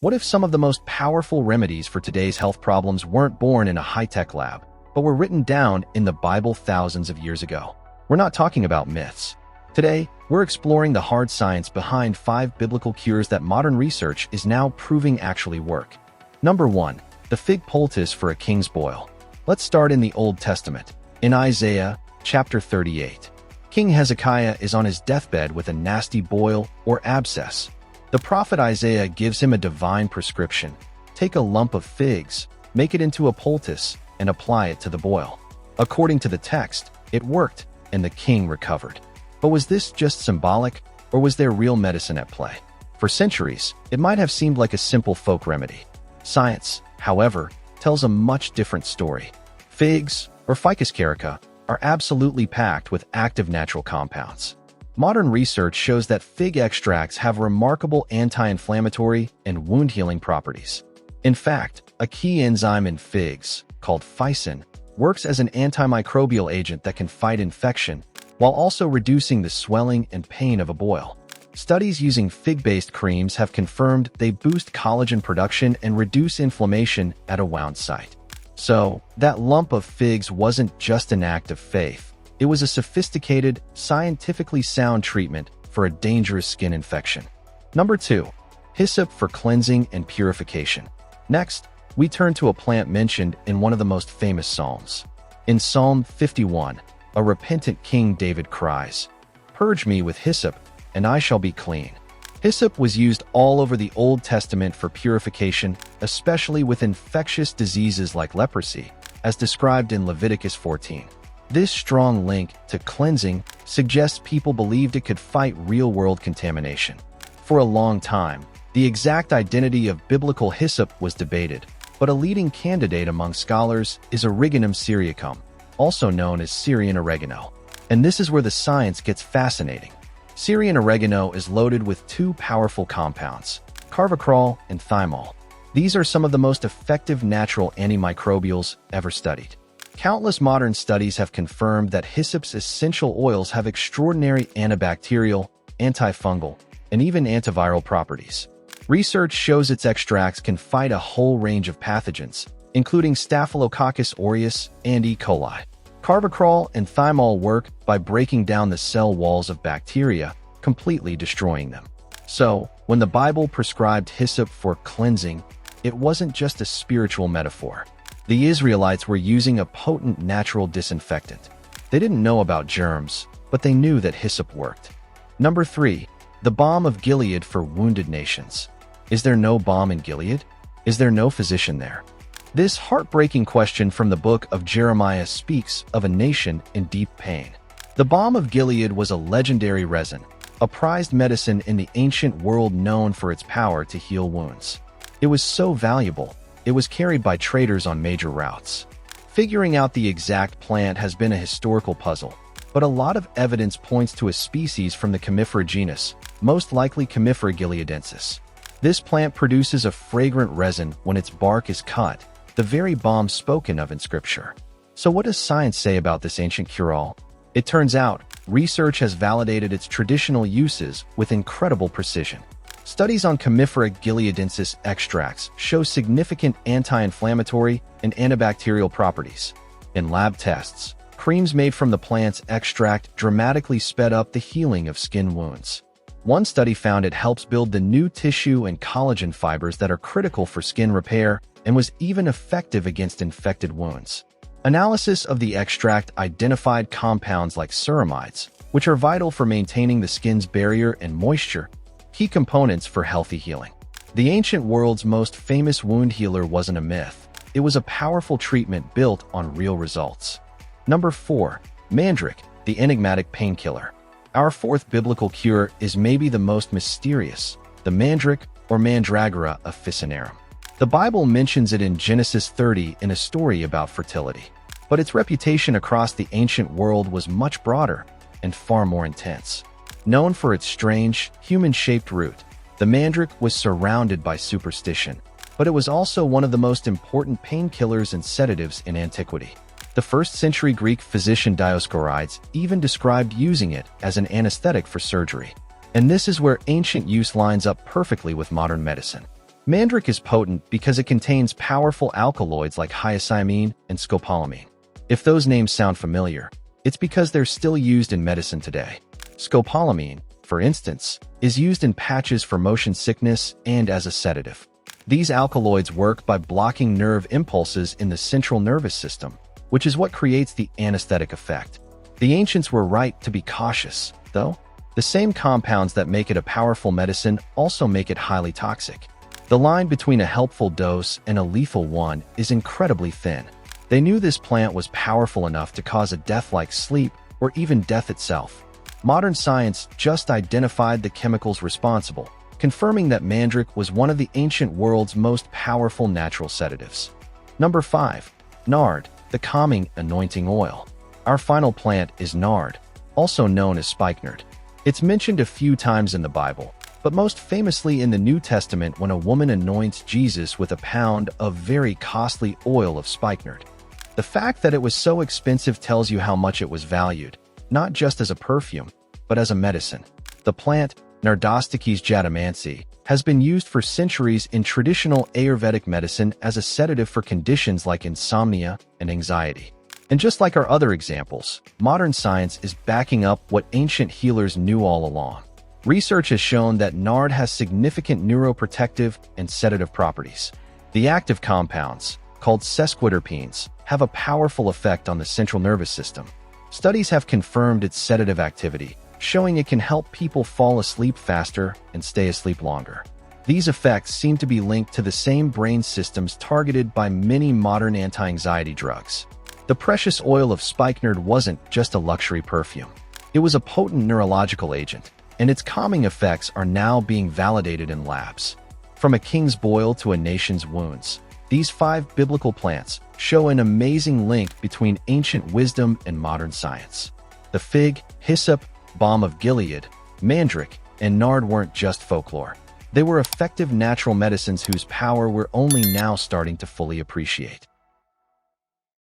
What if some of the most powerful remedies for today's health problems weren't born in a high-tech lab, but were written down in the Bible thousands of years ago? We're not talking about myths. Today, we're exploring the hard science behind 5 biblical cures that modern research is now proving actually work. Number 1. The fig poultice for a king's boil. Let's start in the Old Testament. In Isaiah, chapter 38, King Hezekiah is on his deathbed with a nasty boil or abscess. The prophet Isaiah gives him a divine prescription. Take a lump of figs, make it into a poultice, and apply it to the boil. According to the text, it worked, and the king recovered. But was this just symbolic, or was there real medicine at play? For centuries, it might have seemed like a simple folk remedy. Science, however, tells a much different story. Figs, or Ficus carica, are absolutely packed with active natural compounds. Modern research shows that fig extracts have remarkable anti-inflammatory and wound-healing properties. In fact, a key enzyme in figs, called ficin, works as an antimicrobial agent that can fight infection, while also reducing the swelling and pain of a boil. Studies using fig-based creams have confirmed they boost collagen production and reduce inflammation at a wound site. So, that lump of figs wasn't just an act of faith. It was a sophisticated, scientifically sound treatment for a dangerous skin infection. Number 2. Hyssop for cleansing and purification. Next, we turn to a plant mentioned in one of the most famous Psalms. In Psalm 51, a repentant King David cries, "Purge me with hyssop, and I shall be clean." Hyssop was used all over the Old Testament for purification, especially with infectious diseases like leprosy, as described in Leviticus 14. This strong link to cleansing suggests people believed it could fight real-world contamination. For a long time, the exact identity of biblical hyssop was debated, but a leading candidate among scholars is Origanum syriacum, also known as Syrian oregano. And this is where the science gets fascinating. Syrian oregano is loaded with 2 powerful compounds, carvacrol and thymol. These are some of the most effective natural antimicrobials ever studied. Countless modern studies have confirmed that hyssop's essential oils have extraordinary antibacterial, antifungal, and even antiviral properties. Research shows its extracts can fight a whole range of pathogens, including Staphylococcus aureus and E. coli. Carvacrol and thymol work by breaking down the cell walls of bacteria, completely destroying them. So, when the Bible prescribed hyssop for cleansing, it wasn't just a spiritual metaphor. The Israelites were using a potent natural disinfectant. They didn't know about germs, but they knew that hyssop worked. Number 3. The balm of Gilead for wounded nations. Is there no balm in Gilead? Is there no physician there? This heartbreaking question from the book of Jeremiah speaks of a nation in deep pain. The balm of Gilead was a legendary resin, a prized medicine in the ancient world known for its power to heal wounds. It was so valuable, it was carried by traders on major routes. Figuring out the exact plant has been a historical puzzle, but a lot of evidence points to a species from the Commiphora genus, most likely Commiphora gileadensis. This plant produces a fragrant resin when its bark is cut, the very balm spoken of in Scripture. So what does science say about this ancient cure-all? It turns out, research has validated its traditional uses with incredible precision. Studies on Commiphora gileadensis extracts show significant anti-inflammatory and antibacterial properties. In lab tests, creams made from the plant's extract dramatically sped up the healing of skin wounds. One study found it helps build the new tissue and collagen fibers that are critical for skin repair and was even effective against infected wounds. Analysis of the extract identified compounds like ceramides, which are vital for maintaining the skin's barrier and moisture, key components for healthy healing. The ancient world's most famous wound healer wasn't a myth. It was a powerful treatment built on real results. Number 4. Mandrake, the enigmatic painkiller. Our 4th biblical cure is maybe the most mysterious, the mandrake or mandragora officinarum. The Bible mentions it in Genesis 30 in a story about fertility, but its reputation across the ancient world was much broader and far more intense. Known for its strange, human-shaped root, the mandrake was surrounded by superstition, but it was also one of the most important painkillers and sedatives in antiquity. The 1st century Greek physician Dioscorides even described using it as an anesthetic for surgery. And this is where ancient use lines up perfectly with modern medicine. Mandrake is potent because it contains powerful alkaloids like hyoscyamine and scopolamine. If those names sound familiar, it's because they're still used in medicine today. Scopolamine, for instance, is used in patches for motion sickness and as a sedative. These alkaloids work by blocking nerve impulses in the central nervous system, which is what creates the anesthetic effect. The ancients were right to be cautious, though. The same compounds that make it a powerful medicine also make it highly toxic. The line between a helpful dose and a lethal one is incredibly thin. They knew this plant was powerful enough to cause a death-like sleep or even death itself. Modern science just identified the chemicals responsible, confirming that mandrake was one of the ancient world's most powerful natural sedatives. Number 5. Nard, the calming anointing oil. Our final plant is nard, also known as spikenard. It's mentioned a few times in the Bible, but most famously in the New Testament when a woman anoints Jesus with a pound of very costly oil of spikenard. The fact that it was so expensive tells you how much it was valued, not just as a perfume, but as a medicine. The plant, Nardostachys jatamansi, has been used for centuries in traditional Ayurvedic medicine as a sedative for conditions like insomnia and anxiety. And just like our other examples, modern science is backing up what ancient healers knew all along. Research has shown that nard has significant neuroprotective and sedative properties. The active compounds, called sesquiterpenes, have a powerful effect on the central nervous system. Studies have confirmed its sedative activity, showing it can help people fall asleep faster and stay asleep longer. These effects seem to be linked to the same brain systems targeted by many modern anti-anxiety drugs. The precious oil of spikenard wasn't just a luxury perfume. It was a potent neurological agent, and its calming effects are now being validated in labs. From a king's boil to a nation's wounds, these 5 biblical plants show an amazing link between ancient wisdom and modern science. The fig, hyssop, balm of Gilead, mandrake, and nard weren't just folklore. They were effective natural medicines whose power we're only now starting to fully appreciate.